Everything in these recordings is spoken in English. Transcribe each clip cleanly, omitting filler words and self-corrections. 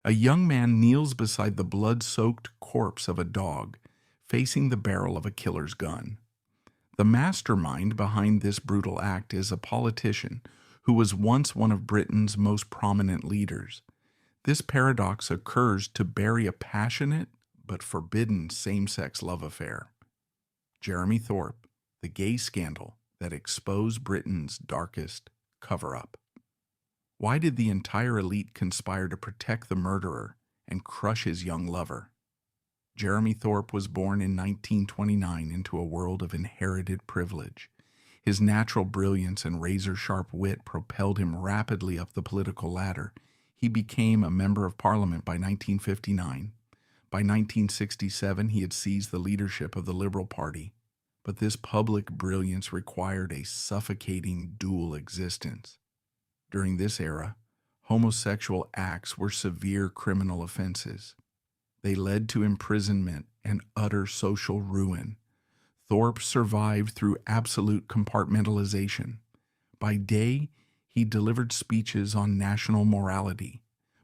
A young man kneels beside the blood-soaked corpse of a dog, facing the barrel of a killer's gun. The mastermind behind this brutal act is a politician who was once one of Britain's most prominent leaders. This paradox occurs to bury a passionate but forbidden same-sex love affair. Jeremy Thorpe, the gay scandal that exposed Britain's darkest cover-up. Why did the entire elite conspire to protect the murderer and crush his young lover? Jeremy Thorpe was born in 1929 into a world of inherited privilege. His natural brilliance and razor-sharp wit propelled him rapidly up the political ladder. He became a member of Parliament by 1959. By 1967, he had seized the leadership of the Liberal Party. But this public brilliance required a suffocating dual existence. During this era, homosexual acts were severe criminal offenses. They led to imprisonment and utter social ruin. Thorpe survived through absolute compartmentalization. By day, he delivered speeches on national morality.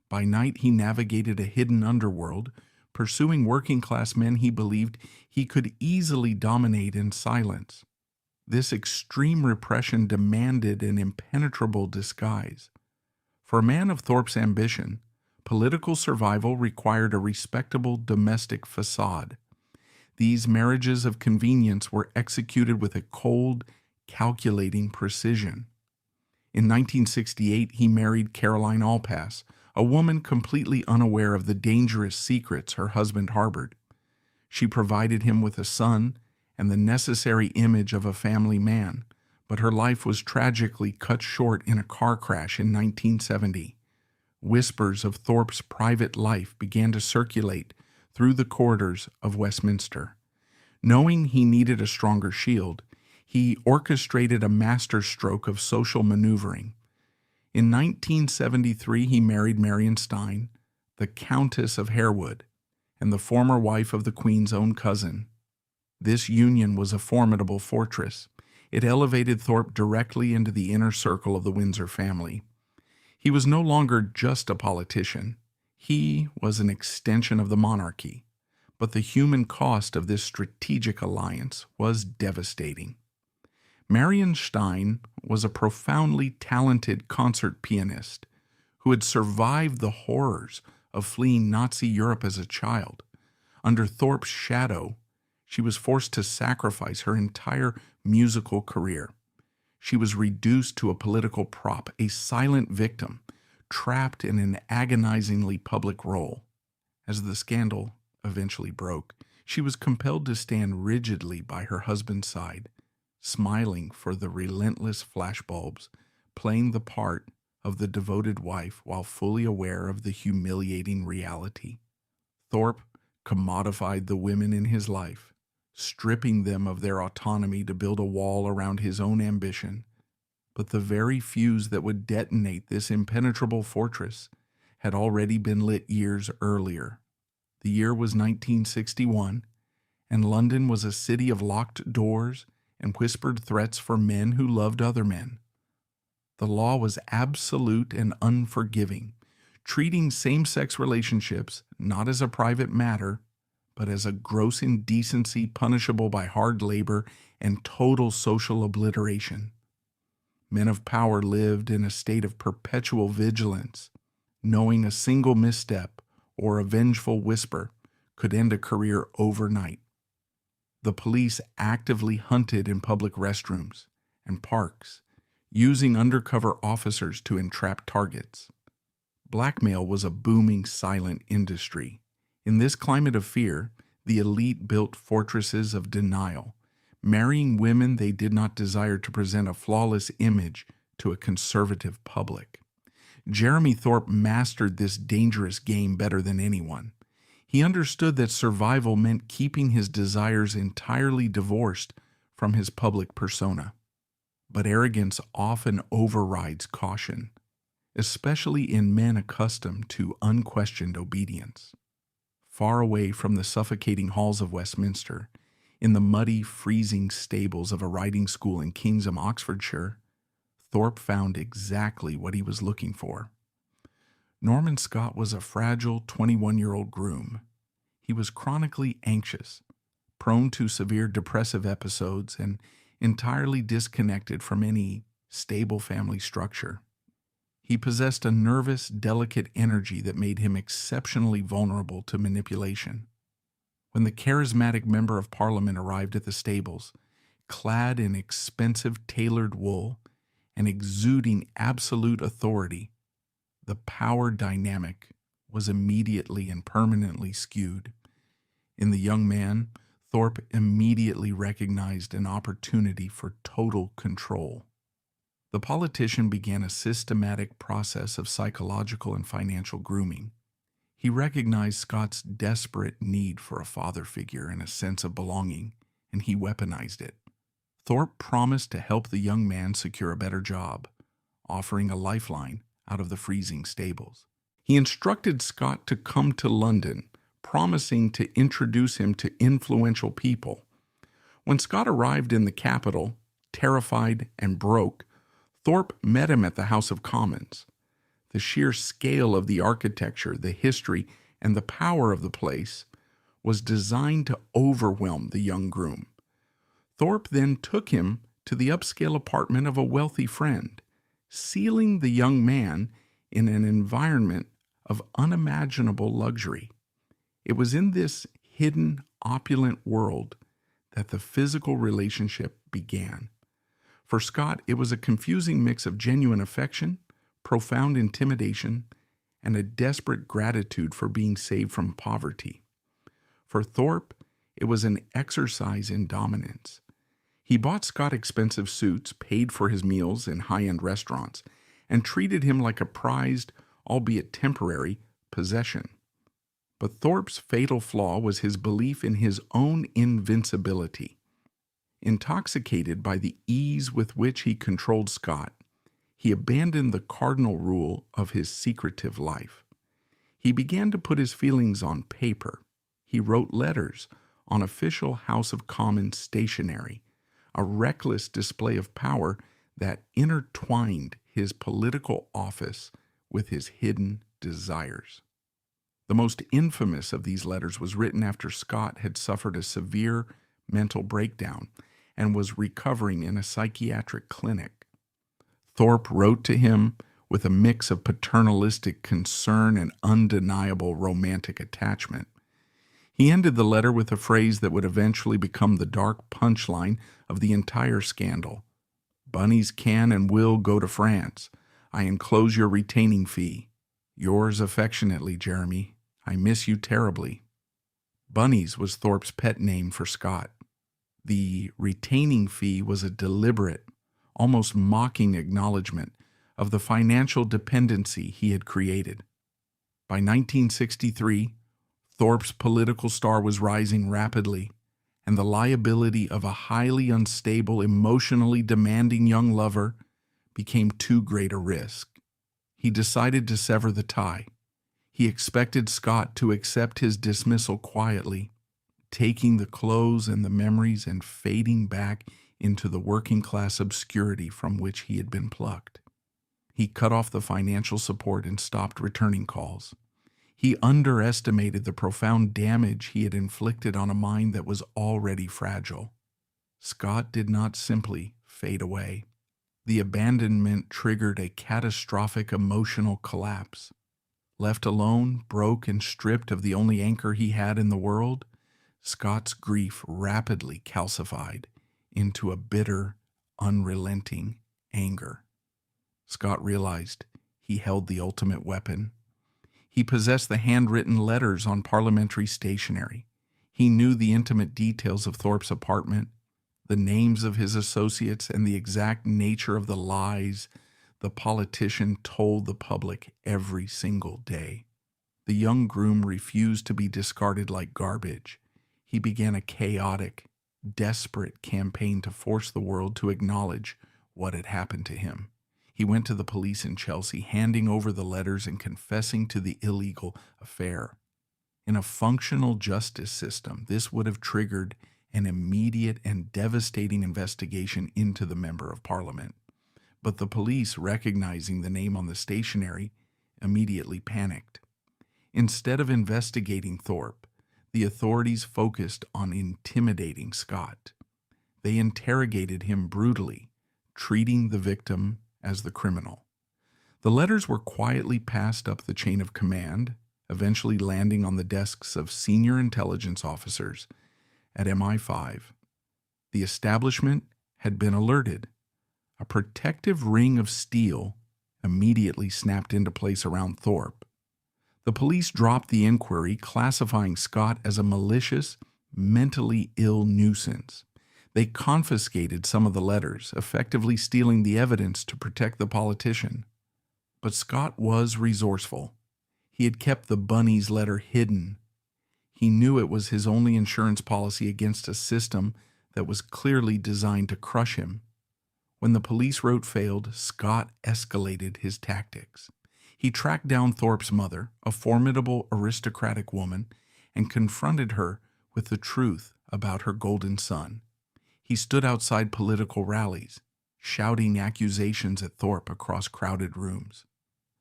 By night, he navigated a hidden underworld, pursuing working-class men he believed he could easily dominate in silence. This extreme repression demanded an impenetrable disguise. For a man of Thorpe's ambition, political survival required a respectable domestic facade. These marriages of convenience were executed with a cold, calculating precision. In 1968, he married Caroline Allpass, a woman completely unaware of the dangerous secrets her husband harbored. She provided him with a son and the necessary image of a family man, but her life was tragically cut short in a car crash in 1970. Whispers of Thorpe's private life began to circulate through the corridors of Westminster. Knowing he needed a stronger shield, he orchestrated a masterstroke of social maneuvering. In 1973, he married Marion Stein, the Countess of Harewood, and the former wife of the Queen's own cousin. This union was a formidable fortress. It elevated Thorpe directly into the inner circle of the Windsor family. He was no longer just a politician. He was an extension of the monarchy. But the human cost of this strategic alliance was devastating. Marion Stein was a profoundly talented concert pianist who had survived the horrors of fleeing Nazi Europe as a child. Under Thorpe's shadow, she was forced to sacrifice her entire musical career. She was reduced to a political prop, a silent victim, trapped in an agonizingly public role. As the scandal eventually broke, she was compelled to stand rigidly by her husband's side, smiling for the relentless flashbulbs, playing the part of the devoted wife while fully aware of the humiliating reality. Thorpe commodified the women in his life, stripping them of their autonomy to build a wall around his own ambition. But the very fuse that would detonate this impenetrable fortress had already been lit years earlier. The year was 1961, and London was a city of locked doors and whispered threats for men who loved other men. The law was absolute and unforgiving, treating same-sex relationships not as a private matter, but as a gross indecency punishable by hard labor and total social obliteration. Men of power lived in a state of perpetual vigilance, knowing a single misstep or a vengeful whisper could end a career overnight. The police actively hunted in public restrooms and parks, using undercover officers to entrap targets. Blackmail was a booming silent industry. In this climate of fear, the elite built fortresses of denial, marrying women they did not desire to present a flawless image to a conservative public. Jeremy Thorpe mastered this dangerous game better than anyone. He understood that survival meant keeping his desires entirely divorced from his public persona. But arrogance often overrides caution, especially in men accustomed to unquestioned obedience. Far away from the suffocating halls of Westminster, in the muddy, freezing stables of a riding school in Kingsham, Oxfordshire, Thorpe found exactly what he was looking for. Norman Scott was a fragile 21-year-old groom. He was chronically anxious, prone to severe depressive episodes, and entirely disconnected from any stable family structure. He possessed a nervous, delicate energy that made him exceptionally vulnerable to manipulation. When the charismatic member of Parliament arrived at the stables, clad in expensive tailored wool and exuding absolute authority, the power dynamic was immediately and permanently skewed. In the young man, Thorpe immediately recognized an opportunity for total control. The politician began a systematic process of psychological and financial grooming. He recognized Scott's desperate need for a father figure and a sense of belonging, and he weaponized it. Thorpe promised to help the young man secure a better job, offering a lifeline out of the freezing stables. He instructed Scott to come to London, promising to introduce him to influential people. When Scott arrived in the capital, terrified and broke, Thorpe met him at the House of Commons. The sheer scale of the architecture, the history, and the power of the place was designed to overwhelm the young groom. Thorpe then took him to the upscale apartment of a wealthy friend, sealing the young man in an environment of unimaginable luxury. It was in this hidden, opulent world that the physical relationship began. For Scott, it was a confusing mix of genuine affection, profound intimidation, and a desperate gratitude for being saved from poverty. For Thorpe, it was an exercise in dominance. He bought Scott expensive suits, paid for his meals in high-end restaurants, and treated him like a prized, albeit temporary, possession. But Thorpe's fatal flaw was his belief in his own invincibility. Intoxicated by the ease with which he controlled Scott, he abandoned the cardinal rule of his secretive life. He began to put his feelings on paper. He wrote letters on official House of Commons stationery, a reckless display of power that intertwined his political office with his hidden desires. The most infamous of these letters was written after Scott had suffered a severe mental breakdown and was recovering in a psychiatric clinic. Thorpe wrote to him with a mix of paternalistic concern and undeniable romantic attachment. He ended the letter with a phrase that would eventually become the dark punchline of the entire scandal. "Bunnies can and will go to France. I enclose your retaining fee. Yours affectionately, Jeremy. I miss you terribly." Bunnies was Thorpe's pet name for Scott. The retaining fee was a deliberate, almost mocking acknowledgement of the financial dependency he had created. By 1963, Thorpe's political star was rising rapidly, and the liability of a highly unstable, emotionally demanding young lover became too great a risk. He decided to sever the tie. He expected Scott to accept his dismissal quietly, taking the clothes and the memories and fading back into the working-class obscurity from which he had been plucked. He cut off the financial support and stopped returning calls. He underestimated the profound damage he had inflicted on a mind that was already fragile. Scott did not simply fade away. The abandonment triggered a catastrophic emotional collapse. Left alone, broke and stripped of the only anchor he had in the world, Scott's grief rapidly calcified into a bitter, unrelenting anger. Scott realized he held the ultimate weapon. He possessed the handwritten letters on parliamentary stationery. He knew the intimate details of Thorpe's apartment, the names of his associates, and the exact nature of the lies the politician told the public every single day. The young groom refused to be discarded like garbage. He began a chaotic, desperate campaign to force the world to acknowledge what had happened to him. He went to the police in Chelsea, handing over the letters and confessing to the illegal affair. In a functional justice system, this would have triggered an immediate and devastating investigation into the Member of Parliament. But the police, recognizing the name on the stationery, immediately panicked. Instead of investigating Thorpe, the authorities focused on intimidating Scott. They interrogated him brutally, treating the victim as the criminal. The letters were quietly passed up the chain of command, eventually landing on the desks of senior intelligence officers at MI5. The establishment had been alerted. A protective ring of steel immediately snapped into place around Thorpe. The police dropped the inquiry, classifying Scott as a malicious, mentally ill nuisance. They confiscated some of the letters, effectively stealing the evidence to protect the politician. But Scott was resourceful. He had kept the bunny's letter hidden. He knew it was his only insurance policy against a system that was clearly designed to crush him. When the police route failed, Scott escalated his tactics. He tracked down Thorpe's mother, a formidable aristocratic woman, and confronted her with the truth about her golden son. He stood outside political rallies, shouting accusations at Thorpe across crowded rooms.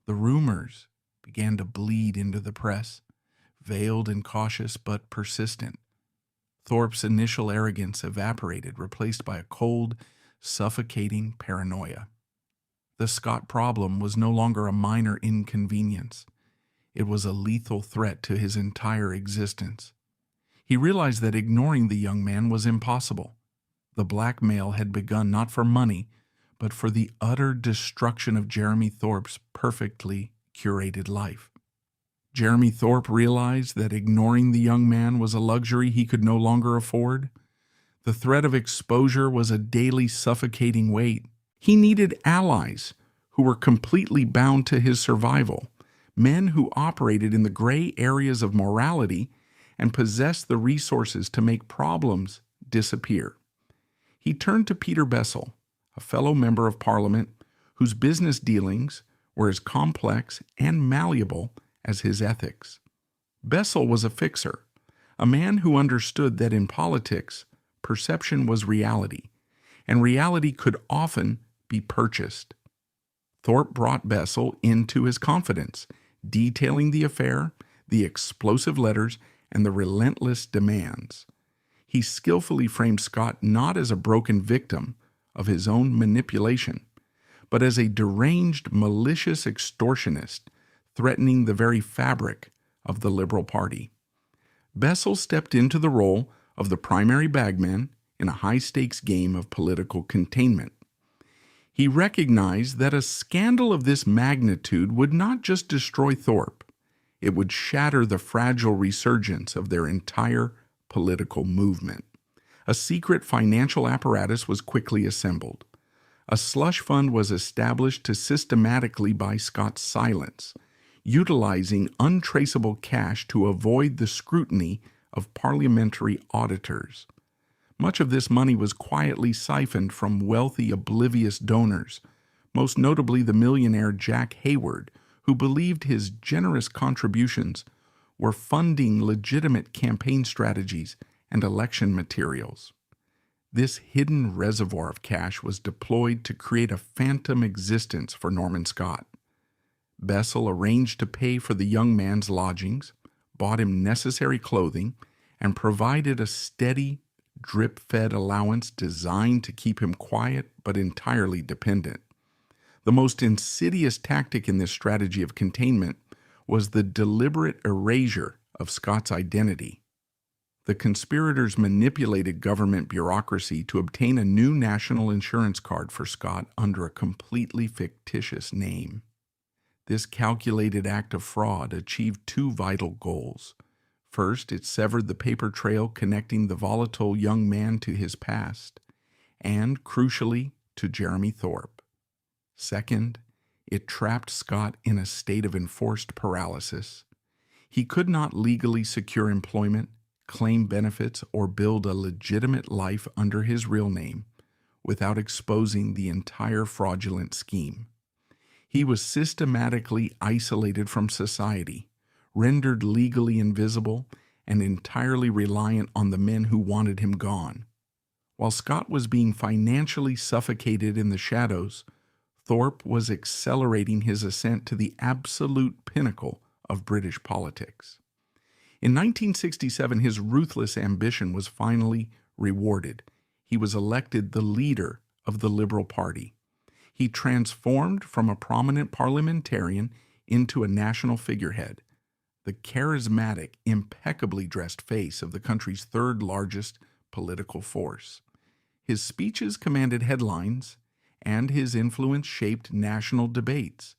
The rumors began to bleed into the press, veiled and cautious but persistent. Thorpe's initial arrogance evaporated, replaced by a cold, suffocating paranoia. The Scott problem was no longer a minor inconvenience. It was a lethal threat to his entire existence. He realized that ignoring the young man was impossible. The blackmail had begun not for money, but for the utter destruction of Jeremy Thorpe's perfectly curated life. Jeremy Thorpe realized that ignoring the young man was a luxury he could no longer afford. The threat of exposure was a daily suffocating weight. He needed allies who were completely bound to his survival, men who operated in the gray areas of morality and possessed the resources to make problems disappear. He turned to Peter Bessel, a fellow member of Parliament whose business dealings were as complex and malleable as his ethics. Bessel was a fixer, a man who understood that in politics, perception was reality, and reality could often be purchased. Thorpe brought Bessel into his confidence, detailing the affair, the explosive letters, and the relentless demands. He skillfully framed Scott not as a broken victim of his own manipulation, but as a deranged, malicious extortionist threatening the very fabric of the Liberal Party. Bessel stepped into the role of the primary bagman in a high-stakes game of political containment. He recognized that a scandal of this magnitude would not just destroy Thorpe, it would shatter the fragile resurgence of their entire political movement. A secret financial apparatus was quickly assembled. A slush fund was established to systematically buy Scott's silence, utilizing untraceable cash to avoid the scrutiny of parliamentary auditors. Much of this money was quietly siphoned from wealthy, oblivious donors, most notably the millionaire Jack Hayward, who believed his generous contributions were funding legitimate campaign strategies and election materials. This hidden reservoir of cash was deployed to create a phantom existence for Norman Scott. Bessel arranged to pay for the young man's lodgings, bought him necessary clothing, and provided a steady, drip-fed allowance designed to keep him quiet but entirely dependent. The most insidious tactic in this strategy of containment was the deliberate erasure of Scott's identity. The conspirators manipulated government bureaucracy to obtain a new national insurance card for Scott under a completely fictitious name. This calculated act of fraud achieved two vital goals. First, it severed the paper trail connecting the volatile young man to his past, and, crucially, to Jeremy Thorpe. Second, it trapped Scott in a state of enforced paralysis. He could not legally secure employment, claim benefits, or build a legitimate life under his real name without exposing the entire fraudulent scheme. He was systematically isolated from society, rendered legally invisible, and entirely reliant on the men who wanted him gone. While Scott was being financially suffocated in the shadows, Thorpe was accelerating his ascent to the absolute pinnacle of British politics. In 1967, his ruthless ambition was finally rewarded. He was elected the leader of the Liberal Party. He transformed from a prominent parliamentarian into a national figurehead, the charismatic, impeccably dressed face of the country's third largest political force. His speeches commanded headlines, and his influence shaped national debates.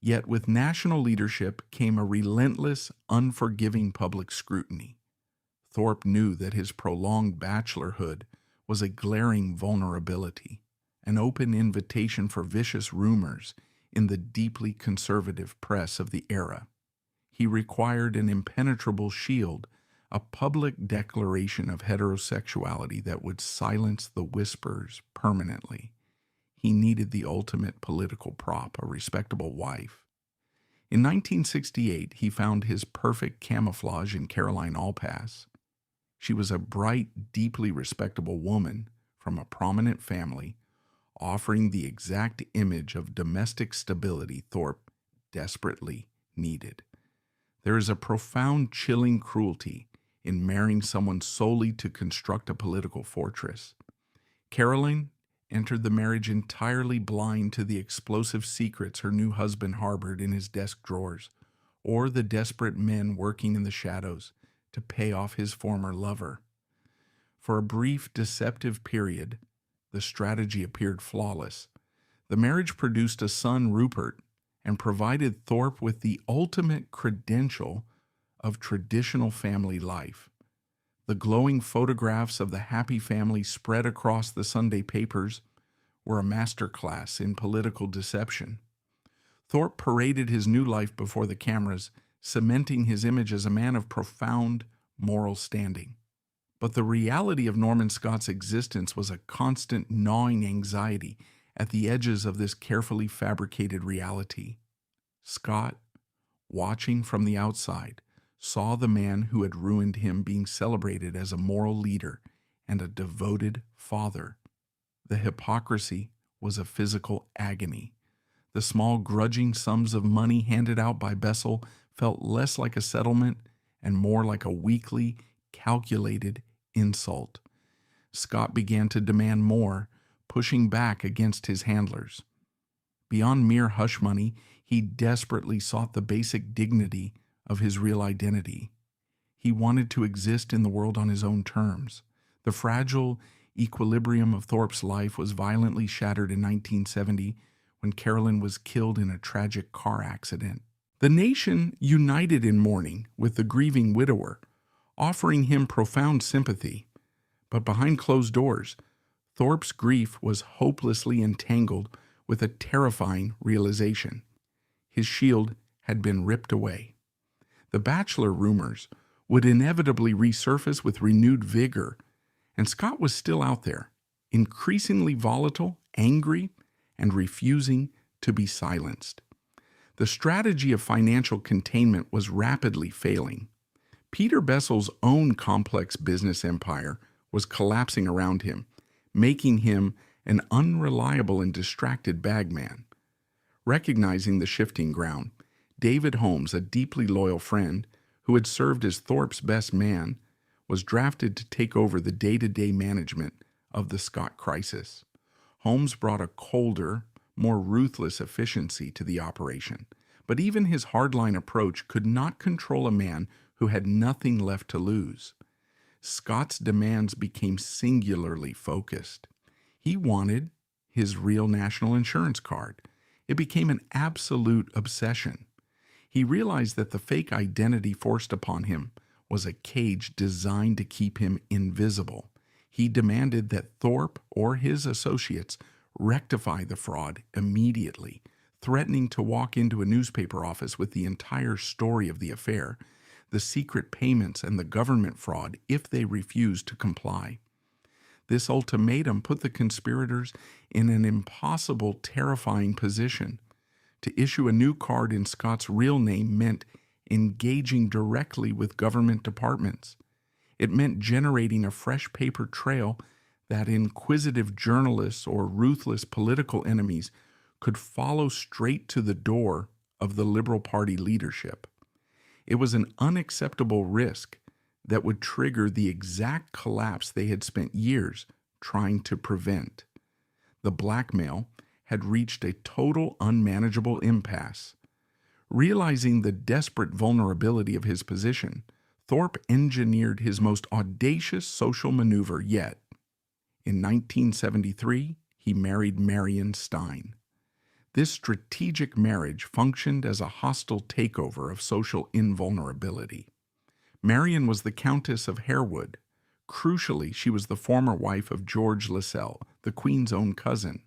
Yet with national leadership came a relentless, unforgiving public scrutiny. Thorpe knew that his prolonged bachelorhood was a glaring vulnerability, an open invitation for vicious rumors in the deeply conservative press of the era. He required an impenetrable shield, a public declaration of heterosexuality that would silence the whispers permanently. He needed the ultimate political prop, a respectable wife. In 1968, he found his perfect camouflage in Caroline Allpass. She was a bright, deeply respectable woman from a prominent family, offering the exact image of domestic stability Thorpe desperately needed. There is a profound, chilling cruelty in marrying someone solely to construct a political fortress. Caroline entered the marriage entirely blind to the explosive secrets her new husband harbored in his desk drawers, or the desperate men working in the shadows to pay off his former lover. For a brief, deceptive period, the strategy appeared flawless. The marriage produced a son, Rupert, and provided Thorpe with the ultimate credential of traditional family life. The glowing photographs of the happy family spread across the Sunday papers were a masterclass in political deception. Thorpe paraded his new life before the cameras, cementing his image as a man of profound moral standing. But the reality of Norman Scott's existence was a constant gnawing anxiety at the edges of this carefully fabricated reality. Scott, watching from the outside, saw the man who had ruined him being celebrated as a moral leader and a devoted father. The hypocrisy was a physical agony. The small grudging sums of money handed out by Bessel felt less like a settlement and more like a weekly, calculated insult. Scott began to demand more, pushing back against his handlers. Beyond mere hush money, he desperately sought the basic dignity of his real identity. He wanted to exist in the world on his own terms. The fragile equilibrium of Thorpe's life was violently shattered in 1970 when Carolyn was killed in a tragic car accident. The nation united in mourning with the grieving widower, offering him profound sympathy. But behind closed doors, Thorpe's grief was hopelessly entangled with a terrifying realization. His shield had been ripped away. The Bachelor rumors would inevitably resurface with renewed vigor, and Scott was still out there, increasingly volatile, angry, and refusing to be silenced. The strategy of financial containment was rapidly failing. Peter Bessel's own complex business empire was collapsing around him, making him an unreliable and distracted bagman. Recognizing the shifting ground, David Holmes, a deeply loyal friend who had served as Thorpe's best man, was drafted to take over the day-to-day management of the Scott crisis. Holmes brought a colder, more ruthless efficiency to the operation, but even his hardline approach could not control a man who had nothing left to lose. Scott's demands became singularly focused. He wanted his real national insurance card. It became an absolute obsession. He realized that the fake identity forced upon him was a cage designed to keep him invisible. He demanded that Thorpe or his associates rectify the fraud immediately, threatening to walk into a newspaper office with the entire story of the affair, the secret payments, and the government fraud if they refused to comply. This ultimatum put the conspirators in an impossible, terrifying position. To issue a new card in Scott's real name meant engaging directly with government departments. It meant generating a fresh paper trail that inquisitive journalists or ruthless political enemies could follow straight to the door of the Liberal Party leadership. It was an unacceptable risk that would trigger the exact collapse they had spent years trying to prevent. The blackmail had reached a total unmanageable impasse. Realizing the desperate vulnerability of his position, Thorpe engineered his most audacious social maneuver yet. In 1973, he married Marion Stein. This strategic marriage functioned as a hostile takeover of social invulnerability. Marion was the Countess of Harewood. Crucially, she was the former wife of George Lascelles, the Queen's own cousin.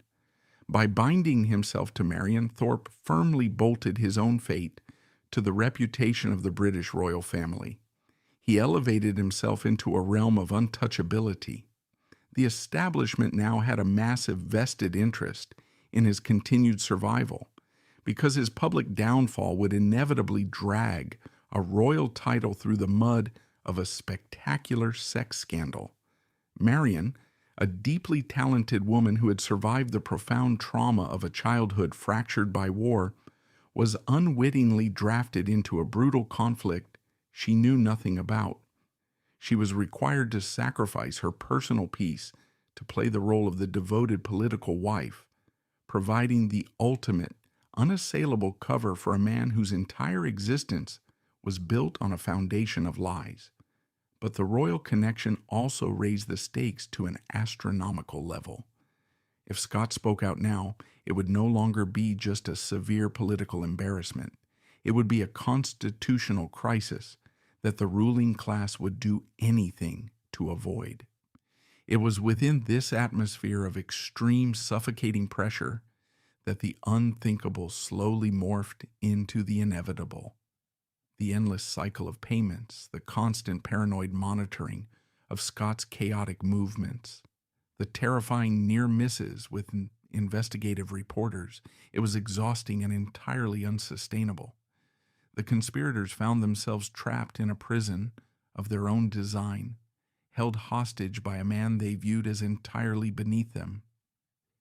By binding himself to Marion, Thorpe firmly bolted his own fate to the reputation of the British royal family. He elevated himself into a realm of untouchability. The establishment now had a massive vested interest in his continued survival, because his public downfall would inevitably drag a royal title through the mud of a spectacular sex scandal. Marion, a deeply talented woman who had survived the profound trauma of a childhood fractured by war, was unwittingly drafted into a brutal conflict she knew nothing about. She was required to sacrifice her personal peace to play the role of the devoted political wife, providing the ultimate, unassailable cover for a man whose entire existence was built on a foundation of lies. But the royal connection also raised the stakes to an astronomical level. If Scott spoke out now, it would no longer be just a severe political embarrassment. It would be a constitutional crisis that the ruling class would do anything to avoid. It was within this atmosphere of extreme, suffocating pressure that the unthinkable slowly morphed into the inevitable. The endless cycle of payments, the constant paranoid monitoring of Scott's chaotic movements, the terrifying near misses with investigative reporters. It was exhausting and entirely unsustainable. The conspirators found themselves trapped in a prison of their own design, held hostage by a man they viewed as entirely beneath them.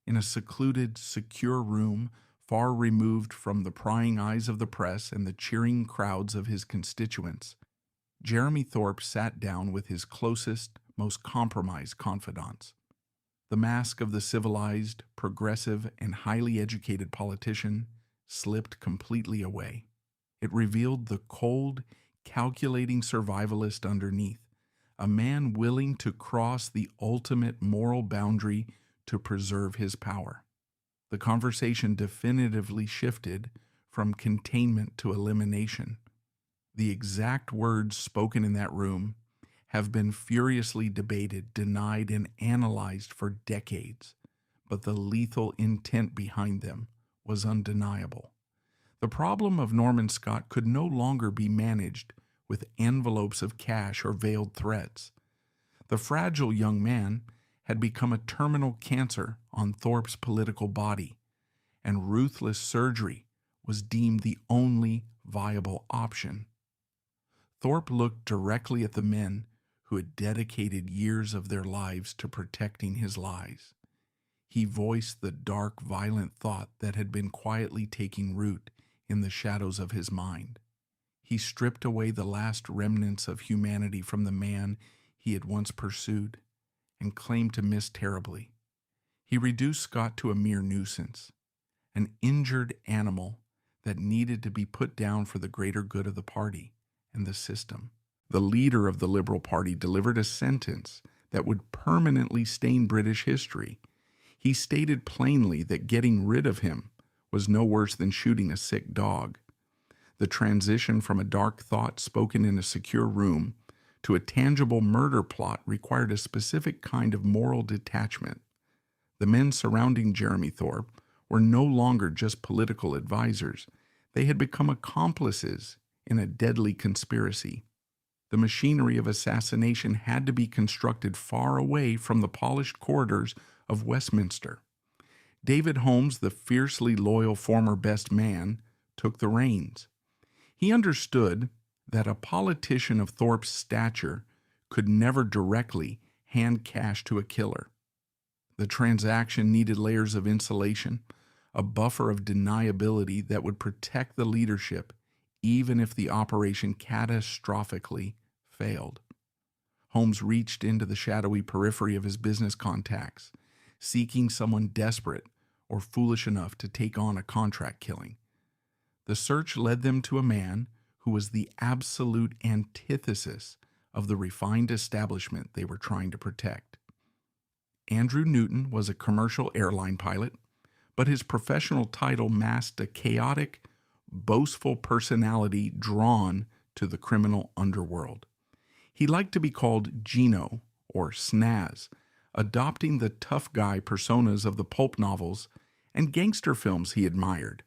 In a secluded, secure room, far removed from the prying eyes of the press and the cheering crowds of his constituents, Jeremy Thorpe sat down with his closest, most compromised confidants. The mask of the civilized, progressive, and highly educated politician slipped completely away. It revealed the cold, calculating survivalist underneath, a man willing to cross the ultimate moral boundary to preserve his power. The conversation definitively shifted from containment to elimination. The exact words spoken in that room have been furiously debated, denied, and analyzed for decades, but the lethal intent behind them was undeniable. The problem of Norman Scott could no longer be managed with envelopes of cash or veiled threats. The fragile young man had become a terminal cancer on Thorpe's political body, and ruthless surgery was deemed the only viable option. Thorpe looked directly at the men who had dedicated years of their lives to protecting his lies. He voiced the dark, violent thought that had been quietly taking root in the shadows of his mind. He stripped away the last remnants of humanity from the man he had once pursued and claimed to miss terribly. He reduced Scott to a mere nuisance, an injured animal that needed to be put down for the greater good of the party and the system. The leader of the Liberal Party delivered a sentence that would permanently stain British history. He stated plainly that getting rid of him was no worse than shooting a sick dog. The transition from a dark thought spoken in a secure room to a tangible murder plot required a specific kind of moral detachment. The men surrounding Jeremy Thorpe were no longer just political advisors. They had become accomplices in a deadly conspiracy. The machinery of assassination had to be constructed far away from the polished corridors of Westminster. David Holmes, the fiercely loyal former best man, took the reins. He understood that a politician of Thorpe's stature could never directly hand cash to a killer. The transaction needed layers of insulation, a buffer of deniability that would protect the leadership even if the operation catastrophically failed. Holmes reached into the shadowy periphery of his business contacts, seeking someone desperate or foolish enough to take on a contract killing. The search led them to a man who was the absolute antithesis of the refined establishment they were trying to protect. Andrew Newton was a commercial airline pilot, but his professional title masked a chaotic, boastful personality drawn to the criminal underworld. He liked to be called Gino, or Snaz, adopting the tough guy personas of the pulp novels and gangster films he admired.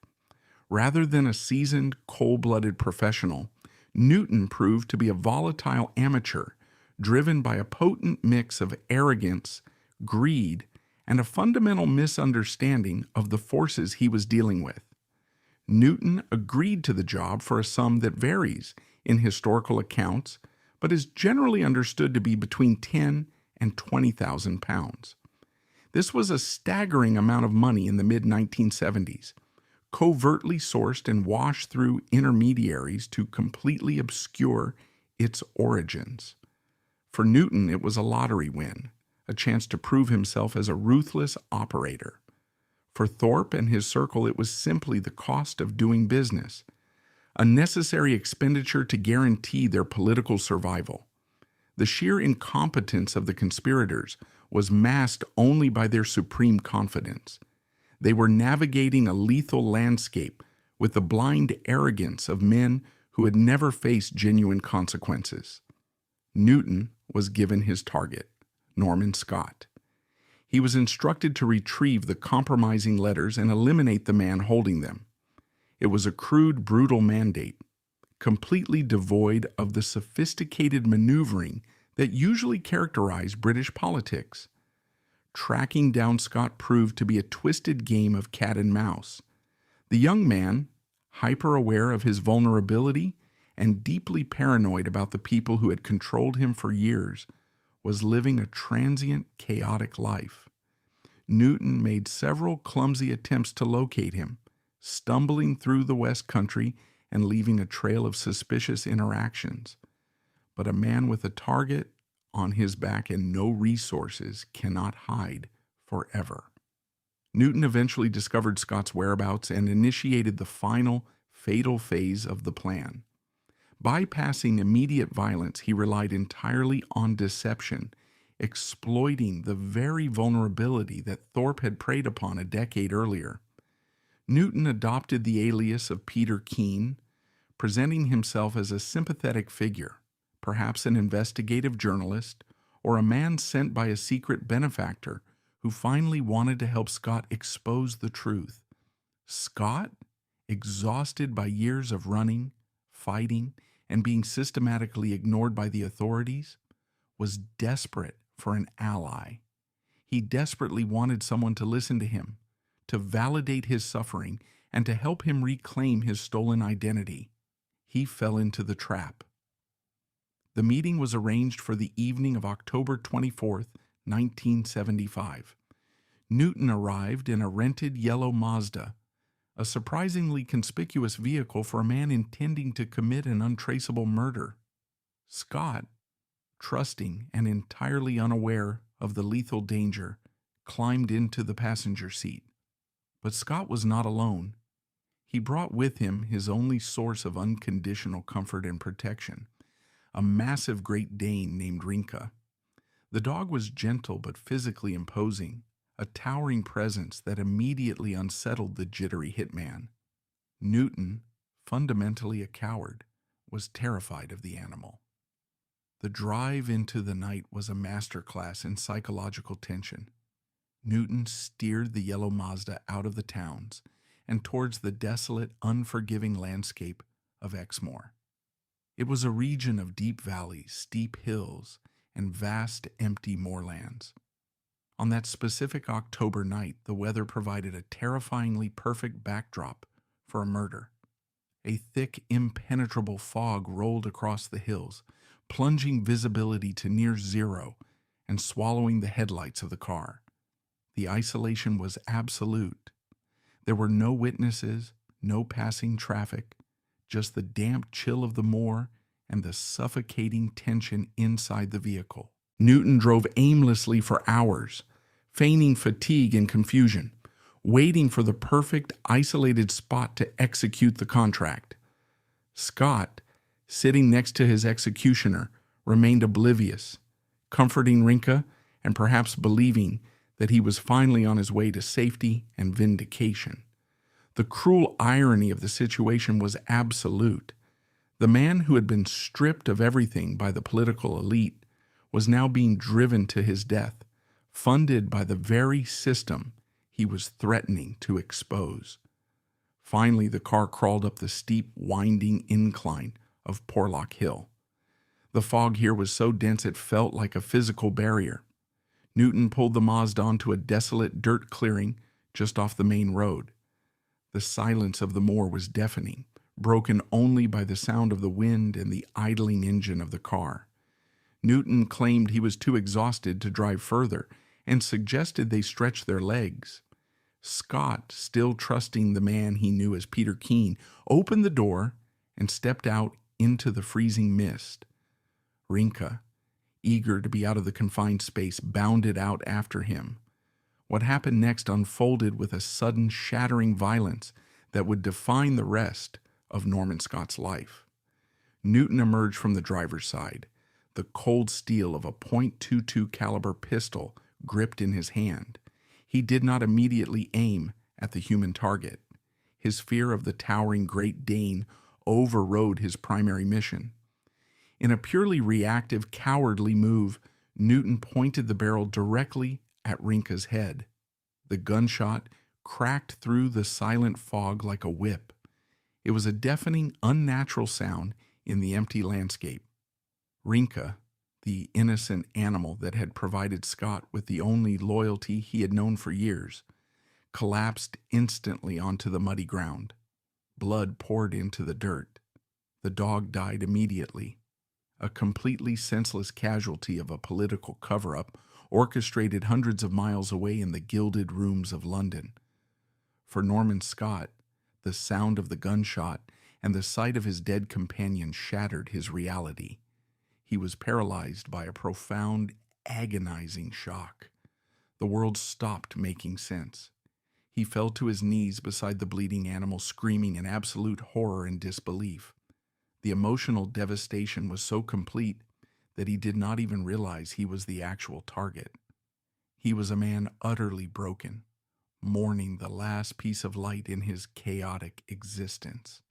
Rather than a seasoned, cold-blooded professional, Newton proved to be a volatile amateur, driven by a potent mix of arrogance, greed, and a fundamental misunderstanding of the forces he was dealing with. Newton agreed to the job for a sum that varies in historical accounts, but is generally understood to be between 10 and 20,000 pounds. This was a staggering amount of money in the mid-1970s, covertly sourced and washed through intermediaries to completely obscure its origins. For Newton, it was a lottery win, a chance to prove himself as a ruthless operator. For Thorpe and his circle, it was simply the cost of doing business, a necessary expenditure to guarantee their political survival. The sheer incompetence of the conspirators was masked only by their supreme confidence. They were navigating a lethal landscape with the blind arrogance of men who had never faced genuine consequences. Newton was given his target, Norman Scott. He was instructed to retrieve the compromising letters and eliminate the man holding them. It was a crude, brutal mandate, completely devoid of the sophisticated maneuvering that usually characterized British politics. Tracking down Scott proved to be a twisted game of cat and mouse. The young man, hyper-aware of his vulnerability and deeply paranoid about the people who had controlled him for years, was living a transient, chaotic life. Newton made several clumsy attempts to locate him, stumbling through the West Country and leaving a trail of suspicious interactions. But a man with a target on his back and no resources cannot hide forever. Newton eventually discovered Scott's whereabouts and initiated the final, fatal phase of the plan. Bypassing immediate violence, he relied entirely on deception, exploiting the very vulnerability that Thorpe had preyed upon a decade earlier. Newton adopted the alias of Peter Keene, presenting himself as a sympathetic figure, perhaps an investigative journalist, or a man sent by a secret benefactor who finally wanted to help Scott expose the truth. Scott, exhausted by years of running, fighting, and being systematically ignored by the authorities, was desperate for an ally. He desperately wanted someone to listen to him, to validate his suffering, and to help him reclaim his stolen identity. He fell into the trap. The meeting was arranged for the evening of October 24th, 1975. Newton arrived in a rented yellow Mazda, a surprisingly conspicuous vehicle for a man intending to commit an untraceable murder. Scott, trusting and entirely unaware of the lethal danger, climbed into the passenger seat. But Scott was not alone. He brought with him his only source of unconditional comfort and protection, a massive Great Dane named Rinka. The dog was gentle but physically imposing, a towering presence that immediately unsettled the jittery hitman. Newton, fundamentally a coward, was terrified of the animal. The drive into the night was a masterclass in psychological tension. Newton steered the yellow Mazda out of the towns and towards the desolate, unforgiving landscape of Exmoor. It was a region of deep valleys, steep hills, and vast, empty moorlands. On that specific October night, the weather provided a terrifyingly perfect backdrop for a murder. A thick, impenetrable fog rolled across the hills, plunging visibility to near zero and swallowing the headlights of the car. The isolation was absolute. There were no witnesses, no passing traffic, just the damp chill of the moor and the suffocating tension inside the vehicle. Newton drove aimlessly for hours, feigning fatigue and confusion, waiting for the perfect, isolated spot to execute the contract. Scott, sitting next to his executioner, remained oblivious, comforting Rinka and perhaps believing that he was finally on his way to safety and vindication. The cruel irony of the situation was absolute. The man who had been stripped of everything by the political elite was now being driven to his death, funded by the very system he was threatening to expose. Finally, the car crawled up the steep, winding incline of Porlock Hill. The fog here was so dense it felt like a physical barrier. Newton pulled the Mazda onto a desolate dirt clearing just off the main road. The silence of the moor was deafening, broken only by the sound of the wind and the idling engine of the car. Newton claimed he was too exhausted to drive further and suggested they stretch their legs. Scott, still trusting the man he knew as Peter Keene, opened the door and stepped out into the freezing mist. Rinka, eager to be out of the confined space, bounded out after him. What happened next unfolded with a sudden shattering violence that would define the rest of Norman Scott's life. Newton emerged from the driver's side, the cold steel of a .22 caliber pistol gripped in his hand. He did not immediately aim at the human target. His fear of the towering Great Dane overrode his primary mission. In a purely reactive, cowardly move, Newton pointed the barrel directly at Rinka's head. The gunshot cracked through the silent fog like a whip. It was a deafening, unnatural sound in the empty landscape. Rinka, the innocent animal that had provided Scott with the only loyalty he had known for years, collapsed instantly onto the muddy ground. Blood poured into the dirt. The dog died immediately, a completely senseless casualty of a political cover-up orchestrated hundreds of miles away in the gilded rooms of London. For Norman Scott, the sound of the gunshot and the sight of his dead companion shattered his reality. He was paralyzed by a profound, agonizing shock. The world stopped making sense. He fell to his knees beside the bleeding animal, screaming in absolute horror and disbelief. The emotional devastation was so complete that he did not even realize he was the actual target. He was a man utterly broken, mourning the last piece of light in his chaotic existence.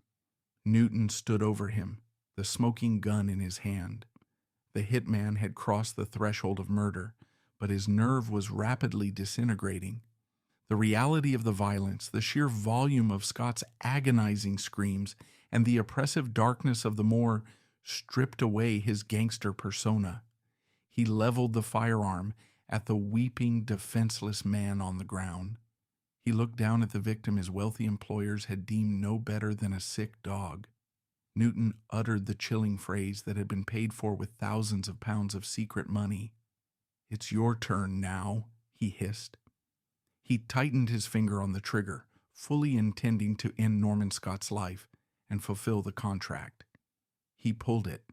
Newton stood over him, the smoking gun in his hand. The hitman had crossed the threshold of murder, but his nerve was rapidly disintegrating. The reality of the violence, the sheer volume of Scott's agonizing screams, and the oppressive darkness of the moor stripped away his gangster persona. He leveled the firearm at the weeping, defenseless man on the ground. He looked down at the victim his wealthy employers had deemed no better than a sick dog. Newton uttered the chilling phrase that had been paid for with thousands of pounds of secret money. "It's your turn now," he hissed. He tightened his finger on the trigger, fully intending to end Norman Scott's life and fulfill the contract. He pulled it.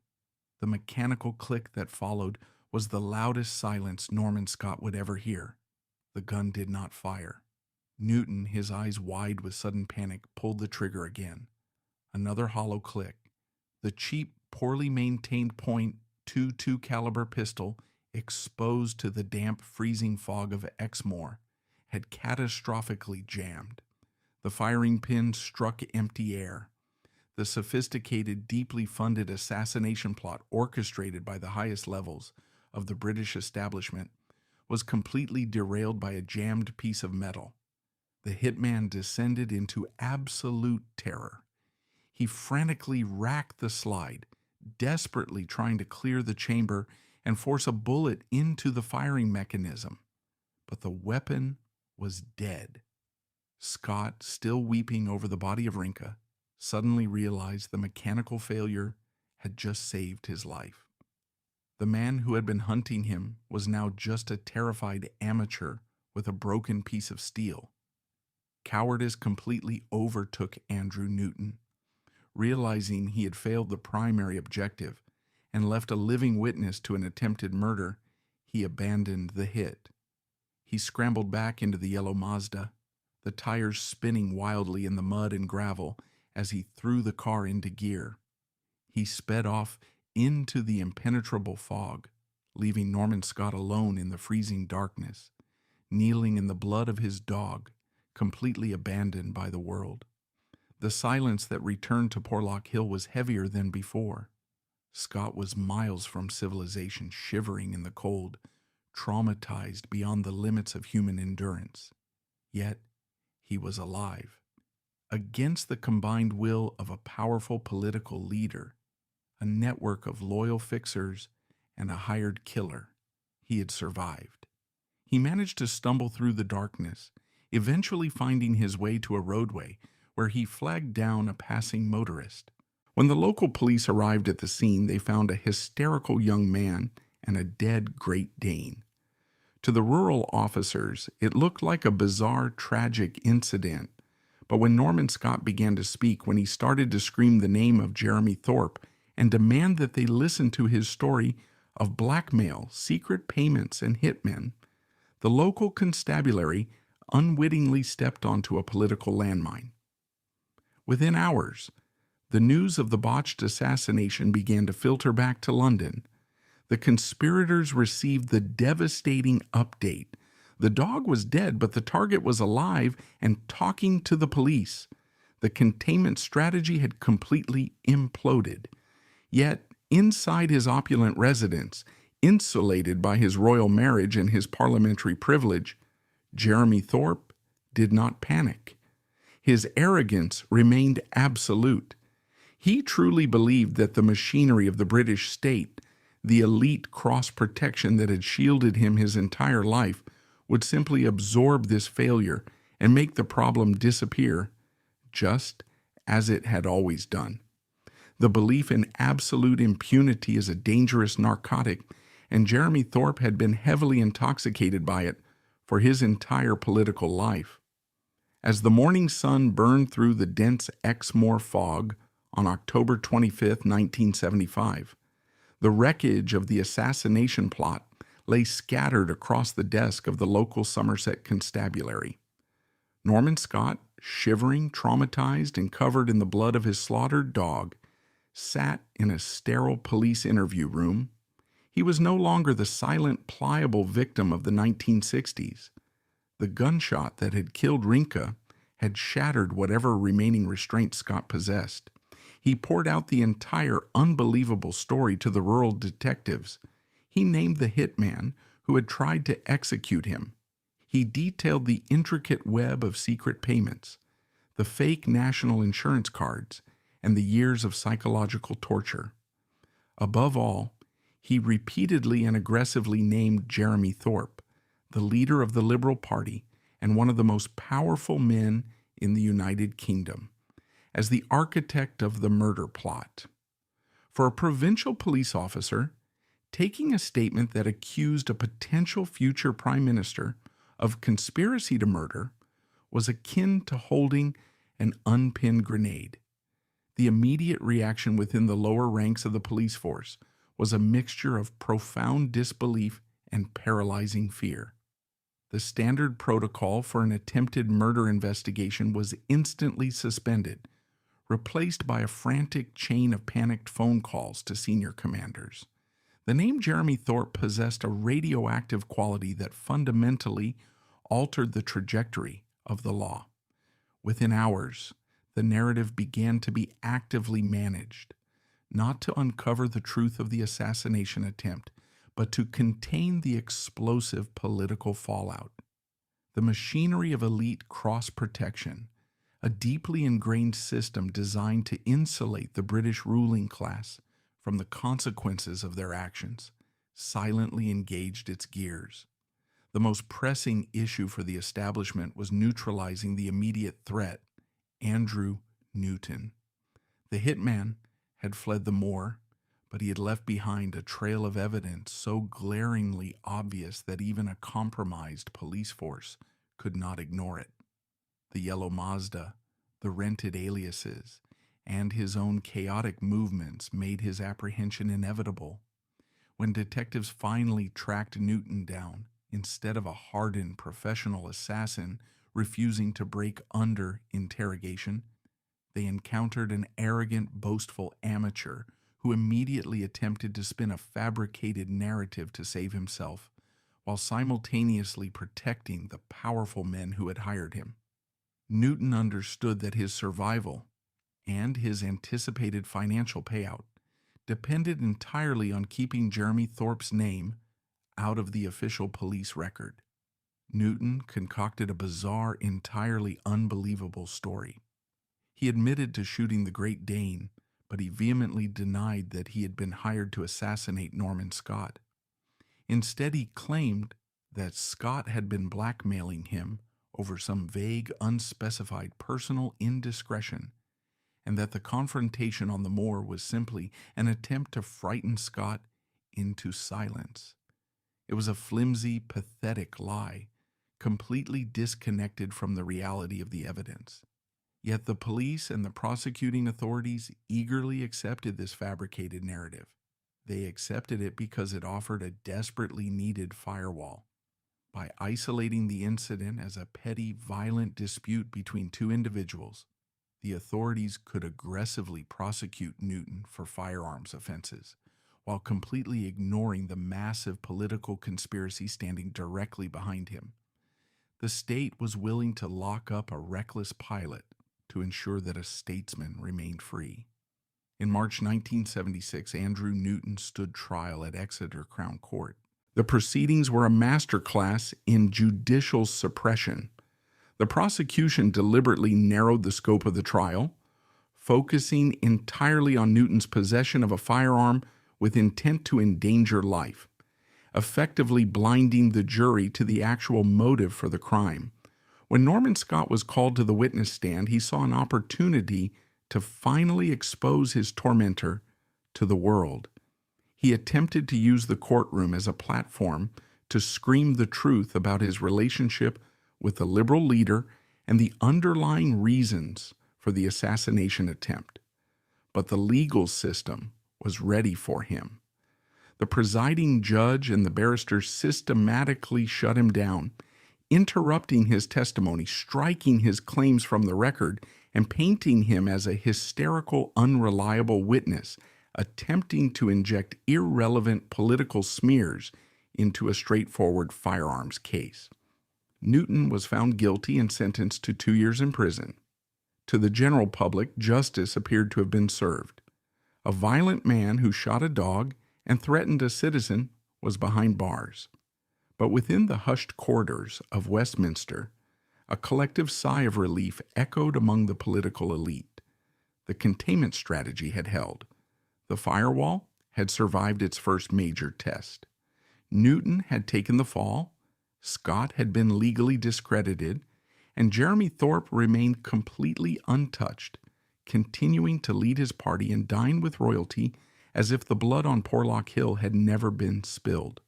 The mechanical click that followed was the loudest silence Norman Scott would ever hear. The gun did not fire. Newton, his eyes wide with sudden panic, pulled the trigger again. Another hollow click. The cheap, poorly maintained .22 caliber pistol, exposed to the damp, freezing fog of Exmoor, had catastrophically jammed. The firing pin struck empty air. The sophisticated, deeply funded assassination plot orchestrated by the highest levels of the British establishment was completely derailed by a jammed piece of metal. The hitman descended into absolute terror. He frantically racked the slide, desperately trying to clear the chamber and force a bullet into the firing mechanism. But the weapon was dead. Scott, still weeping over the body of Rinka, suddenly realized the mechanical failure had just saved his life. The man who had been hunting him was now just a terrified amateur with a broken piece of steel. Cowardice completely overtook Andrew Newton. Realizing he had failed the primary objective and left a living witness to an attempted murder, he abandoned the hit. He scrambled back into the yellow Mazda, the tires spinning wildly in the mud and gravel as he threw the car into gear. He sped off into the impenetrable fog, leaving Norman Scott alone in the freezing darkness, kneeling in the blood of his dog, completely abandoned by the world. The silence that returned to Porlock Hill was heavier than before. Scott was miles from civilization, shivering in the cold, traumatized beyond the limits of human endurance. Yet, he was alive. Against the combined will of a powerful political leader, a network of loyal fixers, and a hired killer, he had survived. He managed to stumble through the darkness, eventually finding his way to a roadway where he flagged down a passing motorist. When the local police arrived at the scene, they found a hysterical young man and a dead Great Dane. To the rural officers, it looked like a bizarre, tragic incident, but when Norman Scott began to speak, when he started to scream the name of Jeremy Thorpe and demand that they listen to his story of blackmail, secret payments, and hitmen, the local constabulary unwittingly stepped onto a political landmine. Within hours, the news of the botched assassination began to filter back to London. The conspirators received the devastating update. The dog was dead, but the target was alive and talking to the police. The containment strategy had completely imploded. Yet, inside his opulent residence, insulated by his royal marriage and his parliamentary privilege, Jeremy Thorpe did not panic. His arrogance remained absolute. He truly believed that the machinery of the British state, the elite cross-protection that had shielded him his entire life, would simply absorb this failure and make the problem disappear, just as it had always done. The belief in absolute impunity is a dangerous narcotic, and Jeremy Thorpe had been heavily intoxicated by it for his entire political life. As the morning sun burned through the dense Exmoor fog on October 25, 1975, the wreckage of the assassination plot lay scattered across the desk of the local Somerset constabulary. Norman Scott, shivering, traumatized, and covered in the blood of his slaughtered dog, sat in a sterile police interview room. He was no longer the silent, pliable victim of the 1960s. The gunshot that had killed Rinka had shattered whatever remaining restraint Scott possessed. He poured out the entire unbelievable story to the rural detectives. He named the hitman who had tried to execute him. He detailed the intricate web of secret payments, the fake national insurance cards, and the years of psychological torture. Above all, he repeatedly and aggressively named Jeremy Thorpe, the leader of the Liberal Party and one of the most powerful men in the United Kingdom, as the architect of the murder plot. For a provincial police officer, taking a statement that accused a potential future prime minister of conspiracy to murder was akin to holding an unpinned grenade. The immediate reaction within the lower ranks of the police force was a mixture of profound disbelief and paralyzing fear. The standard protocol for an attempted murder investigation was instantly suspended, replaced by a frantic chain of panicked phone calls to senior commanders. The name Jeremy Thorpe possessed a radioactive quality that fundamentally altered the trajectory of the law. Within hours, the narrative began to be actively managed, not to uncover the truth of the assassination attempt, but to contain the explosive political fallout. The machinery of elite cross-protection, a deeply ingrained system designed to insulate the British ruling class from the consequences of their actions, silently engaged its gears. The most pressing issue for the establishment was neutralizing the immediate threat, Andrew Newton. The hitman had fled the moor, but he had left behind a trail of evidence so glaringly obvious that even a compromised police force could not ignore it. The yellow Mazda, the rented aliases, and his own chaotic movements made his apprehension inevitable. When detectives finally tracked Newton down, instead of a hardened professional assassin refusing to break under interrogation, they encountered an arrogant, boastful amateur who immediately attempted to spin a fabricated narrative to save himself, while simultaneously protecting the powerful men who had hired him. Newton understood that his survival and his anticipated financial payout depended entirely on keeping Jeremy Thorpe's name out of the official police record. Newton concocted a bizarre, entirely unbelievable story. He admitted to shooting the Great Dane, but he vehemently denied that he had been hired to assassinate Norman Scott. Instead, he claimed that Scott had been blackmailing him over some vague, unspecified personal indiscretion, and that the confrontation on the moor was simply an attempt to frighten Scott into silence. It was a flimsy, pathetic lie, completely disconnected from the reality of the evidence. Yet the police and the prosecuting authorities eagerly accepted this fabricated narrative. They accepted it because it offered a desperately needed firewall. By isolating the incident as a petty, violent dispute between two individuals, the authorities could aggressively prosecute Newton for firearms offenses, while completely ignoring the massive political conspiracy standing directly behind him. The state was willing to lock up a reckless pilot to ensure that a statesman remained free. In March 1976, Andrew Newton stood trial at Exeter Crown Court. The proceedings were a masterclass in judicial suppression. The prosecution deliberately narrowed the scope of the trial, focusing entirely on Newton's possession of a firearm with intent to endanger life, effectively blinding the jury to the actual motive for the crime. When Norman Scott was called to the witness stand, he saw an opportunity to finally expose his tormentor to the world. He attempted to use the courtroom as a platform to scream the truth about his relationship with the liberal leader and the underlying reasons for the assassination attempt. But the legal system was ready for him. The presiding judge and the barristers systematically shut him down, interrupting his testimony, striking his claims from the record, and painting him as a hysterical, unreliable witness, attempting to inject irrelevant political smears into a straightforward firearms case. Newton was found guilty and sentenced to 2 years in prison. To the general public, justice appeared to have been served. A violent man who shot a dog and threatened a citizen was behind bars. But within the hushed corridors of Westminster, a collective sigh of relief echoed among the political elite. The containment strategy had held. The firewall had survived its first major test. Newton had taken the fall, Scott had been legally discredited, and Jeremy Thorpe remained completely untouched, continuing to lead his party and dine with royalty as if the blood on Porlock Hill had never been spilled.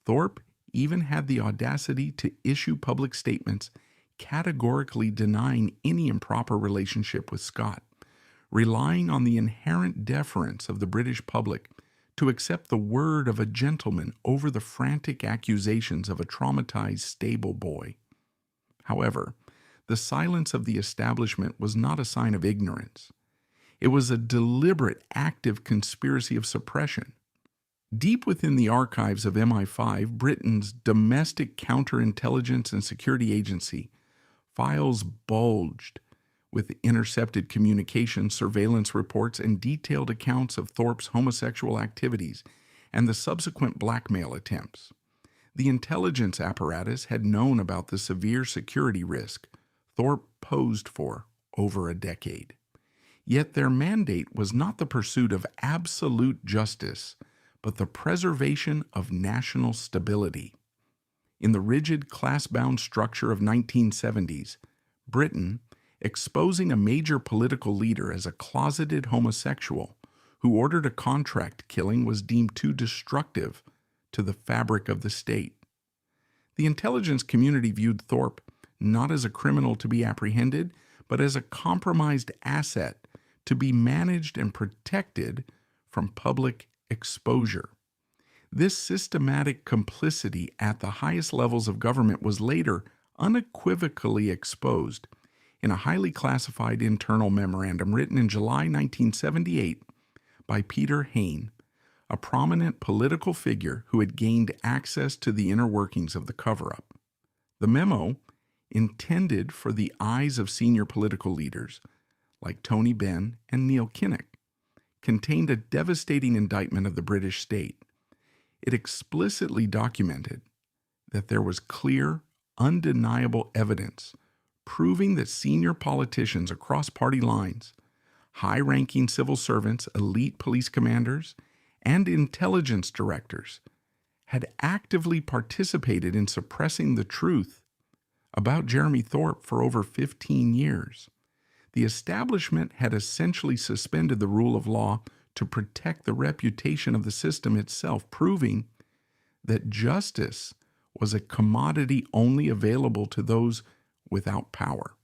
Thorpe even had the audacity to issue public statements categorically denying any improper relationship with Scott, relying on the inherent deference of the British public to accept the word of a gentleman over the frantic accusations of a traumatized stable boy. However, the silence of the establishment was not a sign of ignorance. It was a deliberate, active conspiracy of suppression. Deep within the archives of MI5, Britain's domestic counterintelligence and security agency, files bulged with intercepted communications, surveillance reports, and detailed accounts of Thorpe's homosexual activities and the subsequent blackmail attempts. The intelligence apparatus had known about the severe security risk Thorpe posed for over a decade. Yet their mandate was not the pursuit of absolute justice, but the preservation of national stability. In the rigid class-bound structure of 1970s, Britain, exposing a major political leader as a closeted homosexual who ordered a contract killing was deemed too destructive to the fabric of the state. The intelligence community viewed Thorpe not as a criminal to be apprehended, but as a compromised asset to be managed and protected from public exposure. This systematic complicity at the highest levels of government was later unequivocally exposed in a highly classified internal memorandum written in July 1978 by Peter Hain, a prominent political figure who had gained access to the inner workings of the cover-up. The memo, intended for the eyes of senior political leaders like Tony Benn and Neil Kinnock, contained a devastating indictment of the British state. It explicitly documented that there was clear, undeniable evidence proving that senior politicians across party lines, high-ranking civil servants, elite police commanders, and intelligence directors had actively participated in suppressing the truth about Jeremy Thorpe for over 15 years. The establishment had essentially suspended the rule of law to protect the reputation of the system itself, proving that justice was a commodity only available to those without power.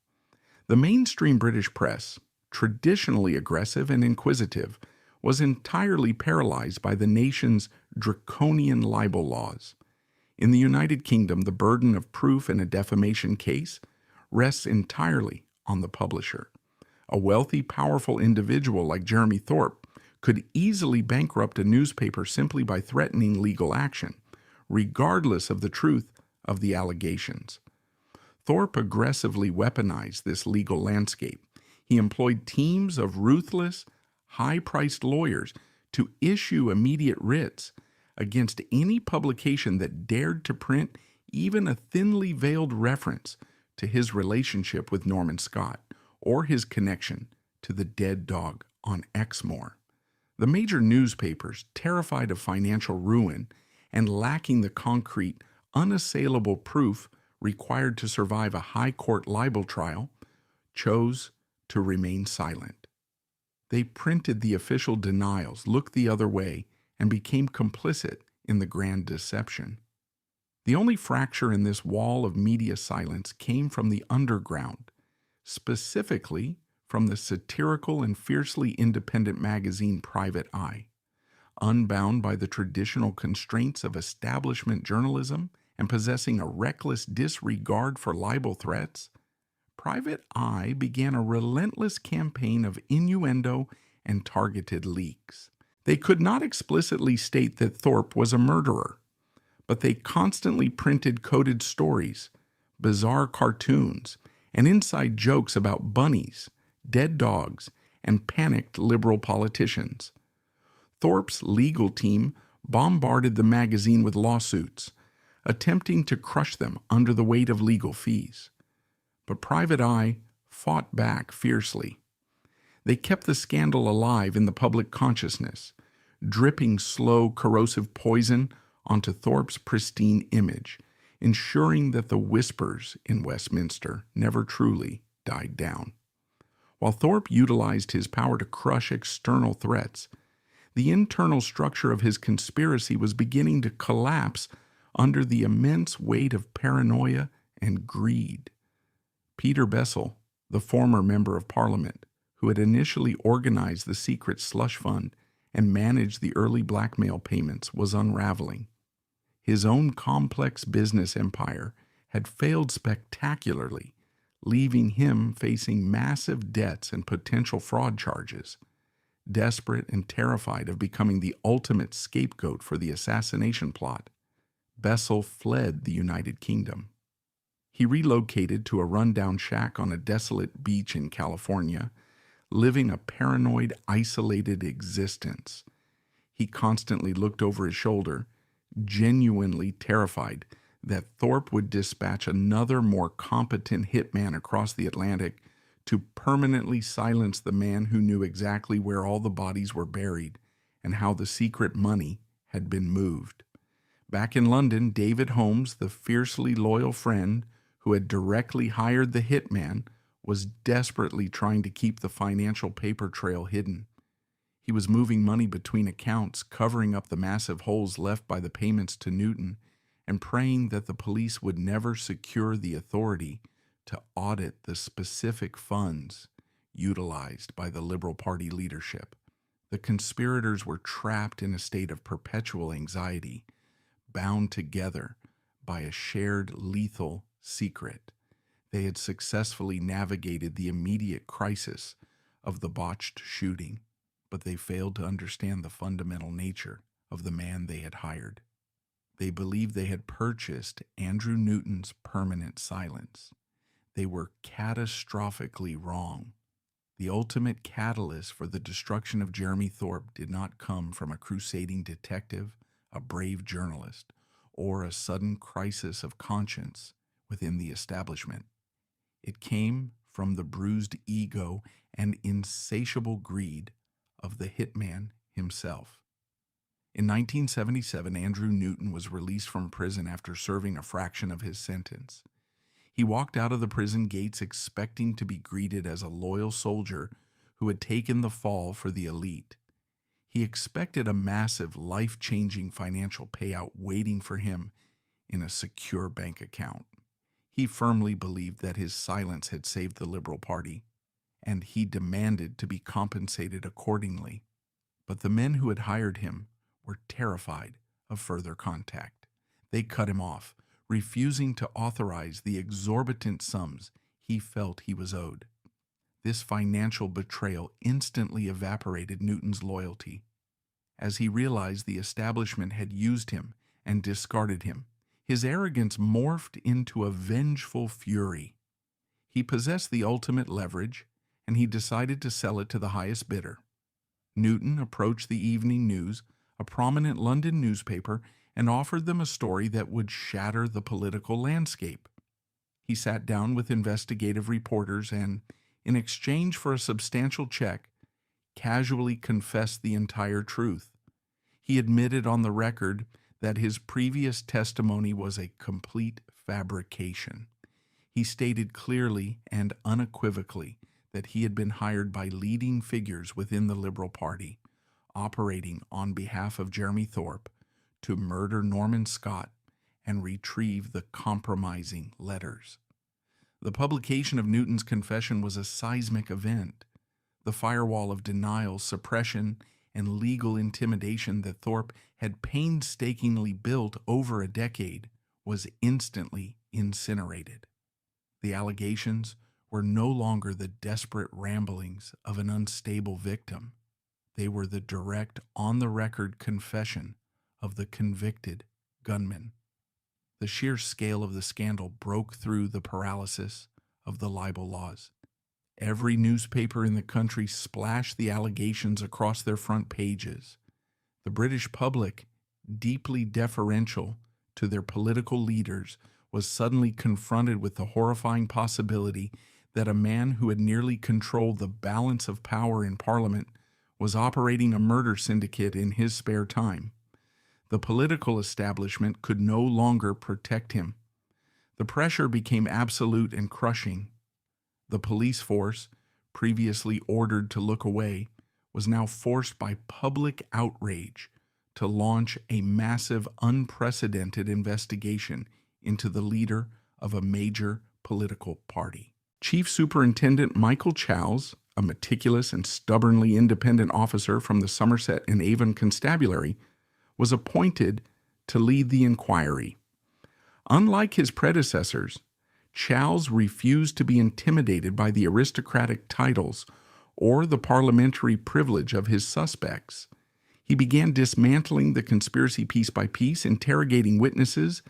The mainstream British press, traditionally aggressive and inquisitive, was entirely paralyzed by the nation's draconian libel laws. In the United Kingdom, the burden of proof in a defamation case rests entirely on the publisher. A wealthy, powerful individual like Jeremy Thorpe could easily bankrupt a newspaper simply by threatening legal action, regardless of the truth of the allegations. Thorpe aggressively weaponized this legal landscape. He employed teams of ruthless, high-priced lawyers to issue immediate writs against any publication that dared to print even a thinly veiled reference to his relationship with Norman Scott or his connection to the dead dog on Exmoor. The major newspapers, terrified of financial ruin and lacking the concrete, unassailable proof required to survive a high court libel trial, chose to remain silent. They printed the official denials, looked the other way, and became complicit in the grand deception. The only fracture in this wall of media silence came from the underground, specifically from the satirical and fiercely independent magazine Private Eye. Unbound by the traditional constraints of establishment journalism and possessing a reckless disregard for libel threats, Private Eye began a relentless campaign of innuendo and targeted leaks. They could not explicitly state that Thorpe was a murderer, but they constantly printed coded stories, bizarre cartoons, and inside jokes about bunnies, dead dogs, and panicked liberal politicians. Thorpe's legal team bombarded the magazine with lawsuits, attempting to crush them under the weight of legal fees. But Private Eye fought back fiercely. They kept the scandal alive in the public consciousness, dripping slow, corrosive poison onto Thorpe's pristine image, ensuring that the whispers in Westminster never truly died down. While Thorpe utilized his power to crush external threats, the internal structure of his conspiracy was beginning to collapse under the immense weight of paranoia and greed. Peter Bessel, the former Member of Parliament, who had initially organized the secret slush fund and managed the early blackmail payments, was unraveling. His own complex business empire had failed spectacularly, leaving him facing massive debts and potential fraud charges. Desperate and terrified of becoming the ultimate scapegoat for the assassination plot, Bessel fled the United Kingdom. He relocated to a rundown shack on a desolate beach in California, living a paranoid, isolated existence. He constantly looked over his shoulder, genuinely terrified that Thorpe would dispatch another more competent hitman across the Atlantic to permanently silence the man who knew exactly where all the bodies were buried and how the secret money had been moved. Back in London, David Holmes, the fiercely loyal friend who had directly hired the hitman, was desperately trying to keep the financial paper trail hidden. He was moving money between accounts, covering up the massive holes left by the payments to Newton, and praying that the police would never secure the authority to audit the specific funds utilized by the Liberal Party leadership. The conspirators were trapped in a state of perpetual anxiety, bound together by a shared lethal secret. They had successfully navigated the immediate crisis of the botched shooting, but they failed to understand the fundamental nature of the man they had hired. They believed they had purchased Andrew Newton's permanent silence. They were catastrophically wrong. The ultimate catalyst for the destruction of Jeremy Thorpe did not come from a crusading detective, a brave journalist, or a sudden crisis of conscience within the establishment. It came from the bruised ego and insatiable greed of the hitman himself. In 1977, Andrew Newton was released from prison after serving a fraction of his sentence. He walked out of the prison gates expecting to be greeted as a loyal soldier who had taken the fall for the elite. He expected a massive, life-changing financial payout waiting for him in a secure bank account. He firmly believed that his silence had saved the Liberal Party, and he demanded to be compensated accordingly. But the men who had hired him were terrified of further contact. They cut him off, refusing to authorize the exorbitant sums he felt he was owed. This financial betrayal instantly evaporated Newton's loyalty. As he realized the establishment had used him and discarded him, his arrogance morphed into a vengeful fury. He possessed the ultimate leverage, and he decided to sell it to the highest bidder. Newton approached the Evening News, a prominent London newspaper, and offered them a story that would shatter the political landscape. He sat down with investigative reporters and, in exchange for a substantial check, casually confessed the entire truth. He admitted on the record that his previous testimony was a complete fabrication. He stated clearly and unequivocally that he had been hired by leading figures within the Liberal Party, operating on behalf of Jeremy Thorpe, to murder Norman Scott and retrieve the compromising letters. The publication of Newton's confession was a seismic event. The firewall of denial, suppression, and legal intimidation that Thorpe had painstakingly built over a decade was instantly incinerated. The allegations were no longer the desperate ramblings of an unstable victim. They were the direct, on-the-record confession of the convicted gunman. The sheer scale of the scandal broke through the paralysis of the libel laws. Every newspaper in the country splashed the allegations across their front pages. The British public, deeply deferential to their political leaders, was suddenly confronted with the horrifying possibility that a man who had nearly controlled the balance of power in Parliament was operating a murder syndicate in his spare time. The political establishment could no longer protect him. The pressure became absolute and crushing. The police force, previously ordered to look away, was now forced by public outrage to launch a massive, unprecedented investigation into the leader of a major political party. Chief Superintendent Michael Chowles, a meticulous and stubbornly independent officer from the Somerset and Avon Constabulary, was appointed to lead the inquiry. Unlike his predecessors, Chowles refused to be intimidated by the aristocratic titles or the parliamentary privilege of his suspects. He began dismantling the conspiracy piece by piece, interrogating witnesses,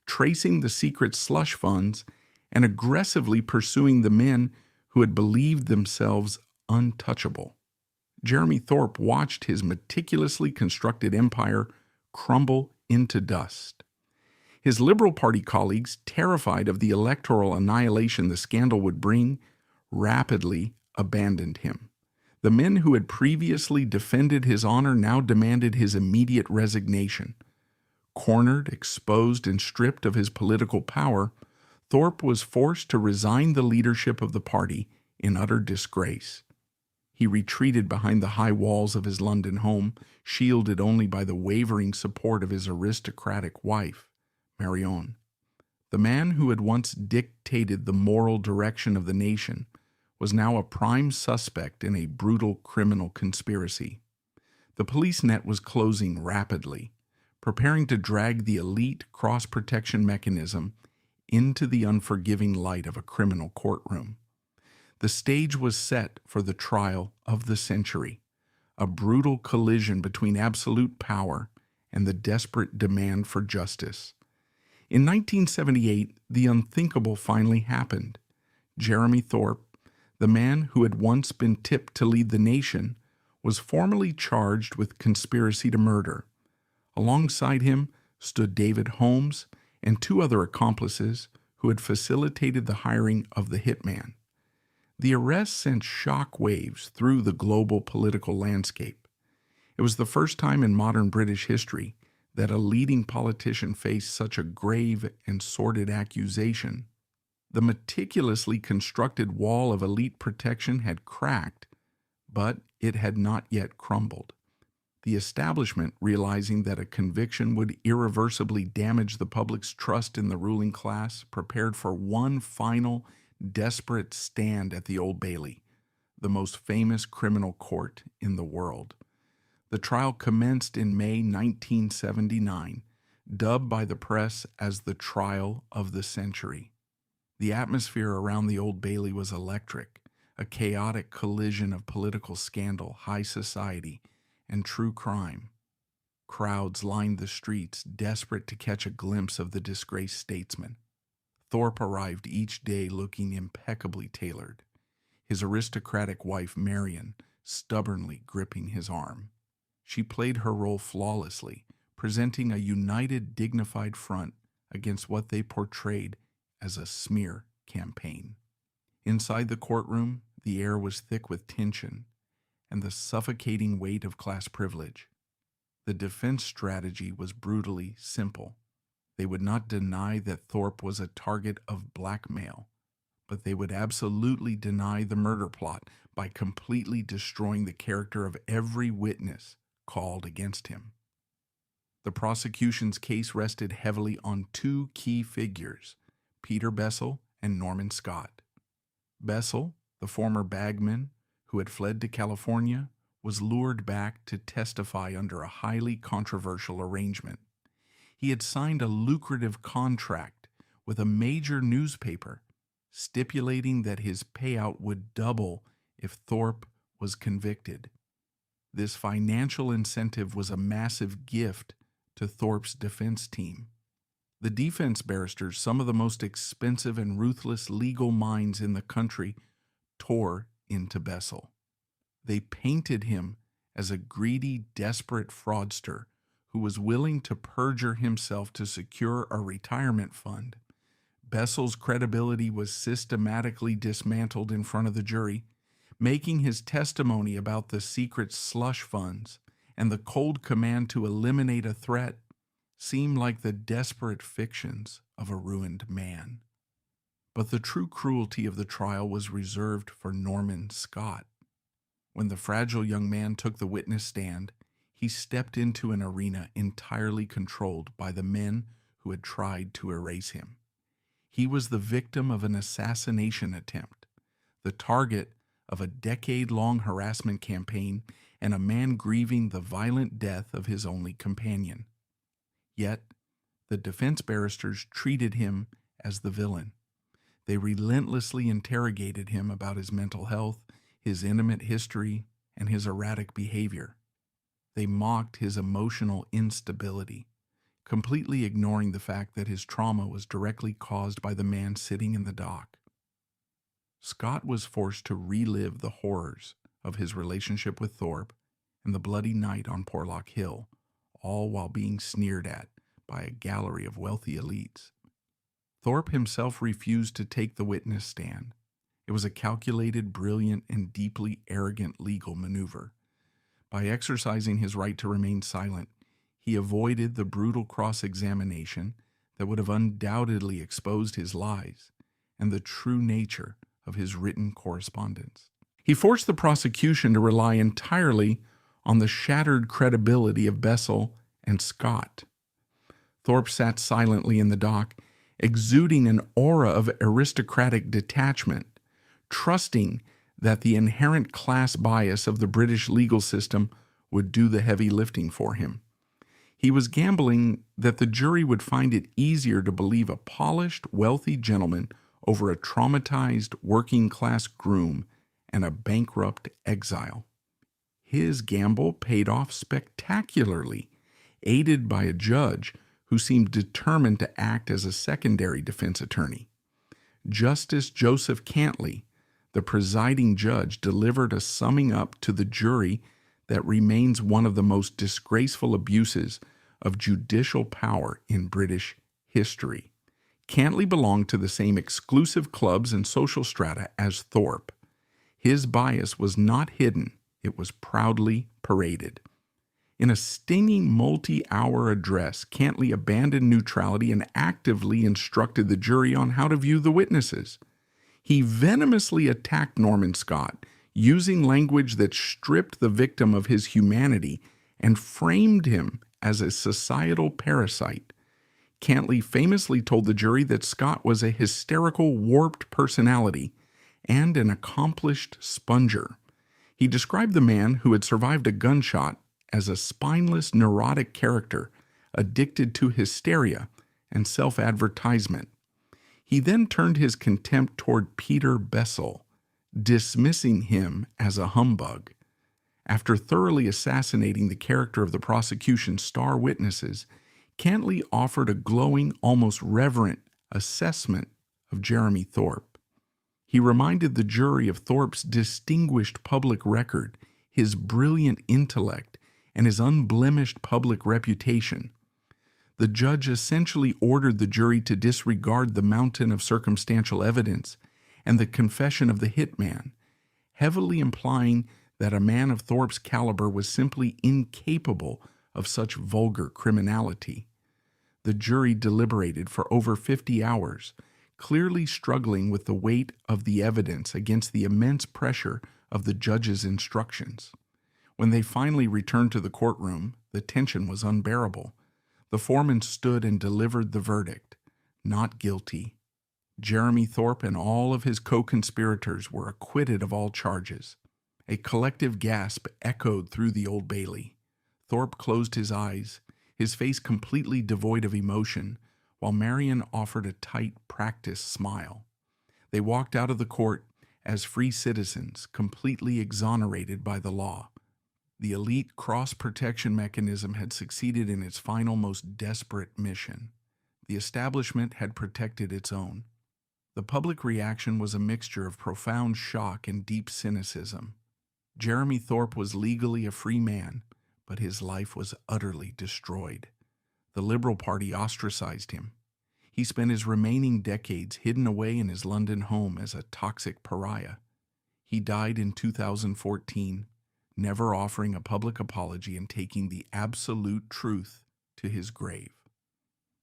tracing the secret slush funds, and aggressively pursuing the men who had believed themselves untouchable. Jeremy Thorpe watched his meticulously constructed empire crumble into dust. His Liberal Party colleagues, terrified of the electoral annihilation the scandal would bring, rapidly abandoned him. The men who had previously defended his honor now demanded his immediate resignation. Cornered, exposed, and stripped of his political power, Thorpe was forced to resign the leadership of the party in utter disgrace. He retreated behind the high walls of his London home, shielded only by the wavering support of his aristocratic wife, Marion. The man who had once dictated the moral direction of the nation was now a prime suspect in a brutal criminal conspiracy. The police net was closing rapidly, preparing to drag the elite cross-protection mechanism into the unforgiving light of a criminal courtroom. The stage was set for the trial of the century, a brutal collision between absolute power and the desperate demand for justice. In 1978, the unthinkable finally happened. Jeremy Thorpe, the man who had once been tipped to lead the nation, was formally charged with conspiracy to murder. Alongside him stood David Holmes and two other accomplices who had facilitated the hiring of the hitman. The arrest sent shock waves through the global political landscape. It was the first time in modern British history that a leading politician faced such a grave and sordid accusation. The meticulously constructed wall of elite protection had cracked, but it had not yet crumbled. The establishment, realizing that a conviction would irreversibly damage the public's trust in the ruling class, prepared for one final, desperate stand at the Old Bailey, the most famous criminal court in the world. The trial commenced in May 1979, dubbed by the press as the trial of the century. The atmosphere around the Old Bailey was electric, a chaotic collision of political scandal, high society, and true crime. Crowds lined the streets, desperate to catch a glimpse of the disgraced statesman. Thorpe arrived each day looking impeccably tailored, his aristocratic wife Marion stubbornly gripping his arm. She played her role flawlessly, presenting a united, dignified front against what they portrayed as a smear campaign. Inside the courtroom, the air was thick with tension and the suffocating weight of class privilege. The defense strategy was brutally simple. They would not deny that Thorpe was a target of blackmail, but they would absolutely deny the murder plot by completely destroying the character of every witness called against him. The prosecution's case rested heavily on two key figures, Peter Bessel and Norman Scott. Bessel, the former bagman who had fled to California, was lured back to testify under a highly controversial arrangement. He had signed a lucrative contract with a major newspaper, stipulating that his payout would double if Thorpe was convicted. This financial incentive was a massive gift to Thorpe's defense team. The defense barristers, some of the most expensive and ruthless legal minds in the country, tore into Bessel. They painted him as a greedy, desperate fraudster who was willing to perjure himself to secure a retirement fund. Bessel's credibility was systematically dismantled in front of the jury, making his testimony about the secret slush funds and the cold command to eliminate a threat seem like the desperate fictions of a ruined man. But the true cruelty of the trial was reserved for Norman Scott. When the fragile young man took the witness stand, he stepped into an arena entirely controlled by the men who had tried to erase him. He was the victim of an assassination attempt, the target of a decade-long harassment campaign, and a man grieving the violent death of his only companion. Yet, the defense barristers treated him as the villain. They relentlessly interrogated him about his mental health, his intimate history, and his erratic behavior. They mocked his emotional instability, completely ignoring the fact that his trauma was directly caused by the man sitting in the dock. Scott was forced to relive the horrors of his relationship with Thorpe and the bloody night on Porlock Hill, all while being sneered at by a gallery of wealthy elites. Thorpe himself refused to take the witness stand. It was a calculated, brilliant, and deeply arrogant legal maneuver. By exercising his right to remain silent, he avoided the brutal cross-examination that would have undoubtedly exposed his lies and the true nature of his written correspondence. He forced the prosecution to rely entirely on the shattered credibility of Bessel and Scott. Thorpe sat silently in the dock exuding an aura of aristocratic detachment, trusting that the inherent class bias of the British legal system would do the heavy lifting for him. He was gambling that the jury would find it easier to believe a polished, wealthy gentleman over a traumatized working-class groom and a bankrupt exile. His gamble paid off spectacularly, aided by a judge who seemed determined to act as a secondary defense attorney. Justice Joseph Cantley, the presiding judge, delivered a summing up to the jury that remains one of the most disgraceful abuses of judicial power in British history. Cantley belonged to the same exclusive clubs and social strata as Thorpe. His bias was not hidden, it was proudly paraded. In a stinging multi-hour address, Cantley abandoned neutrality and actively instructed the jury on how to view the witnesses. He venomously attacked Norman Scott, using language that stripped the victim of his humanity and framed him as a societal parasite. Cantley famously told the jury that Scott was a hysterical, warped personality and an accomplished sponger. He described the man who had survived a gunshot as a spineless, neurotic character addicted to hysteria and self-advertisement. He then turned his contempt toward Peter Bessel, dismissing him as a humbug. After thoroughly assassinating the character of the prosecution's star witnesses, Cantley offered a glowing, almost reverent assessment of Jeremy Thorpe. He reminded the jury of Thorpe's distinguished public record, his brilliant intellect, and his unblemished public reputation. The judge essentially ordered the jury to disregard the mountain of circumstantial evidence and the confession of the hitman, heavily implying that a man of Thorpe's caliber was simply incapable of such vulgar criminality. The jury deliberated for over 50 hours, clearly struggling with the weight of the evidence against the immense pressure of the judge's instructions. When they finally returned to the courtroom, the tension was unbearable. The foreman stood and delivered the verdict, not guilty. Jeremy Thorpe and all of his co-conspirators were acquitted of all charges. A collective gasp echoed through the Old Bailey. Thorpe closed his eyes, his face completely devoid of emotion, while Marion offered a tight, practiced smile. They walked out of the court as free citizens, completely exonerated by the law. The elite cross-protection mechanism had succeeded in its final, most desperate mission. The establishment had protected its own. The public reaction was a mixture of profound shock and deep cynicism. Jeremy Thorpe was legally a free man, but his life was utterly destroyed. The Liberal Party ostracized him. He spent his remaining decades hidden away in his London home as a toxic pariah. He died in 2014, never offering a public apology and taking the absolute truth to his grave.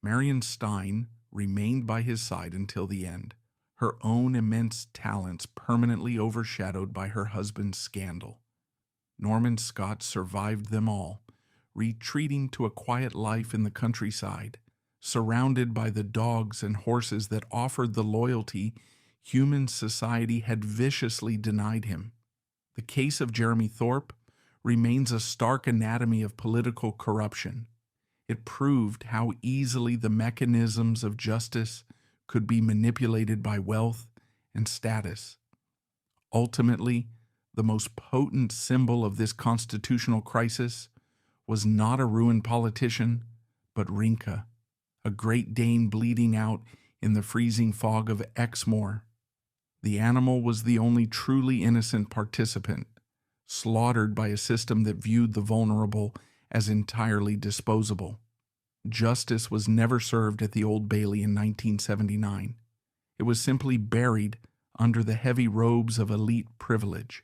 Marion Stein remained by his side until the end, her own immense talents permanently overshadowed by her husband's scandal. Norman Scott survived them all, retreating to a quiet life in the countryside, surrounded by the dogs and horses that offered the loyalty human society had viciously denied him. The case of Jeremy Thorpe remains a stark anatomy of political corruption. It proved how easily the mechanisms of justice could be manipulated by wealth and status. Ultimately, the most potent symbol of this constitutional crisis was not a ruined politician, but Rinka, a Great Dane bleeding out in the freezing fog of Exmoor. The animal was the only truly innocent participant, slaughtered by a system that viewed the vulnerable as entirely disposable. Justice was never served at the Old Bailey in 1979. It was simply buried under the heavy robes of elite privilege.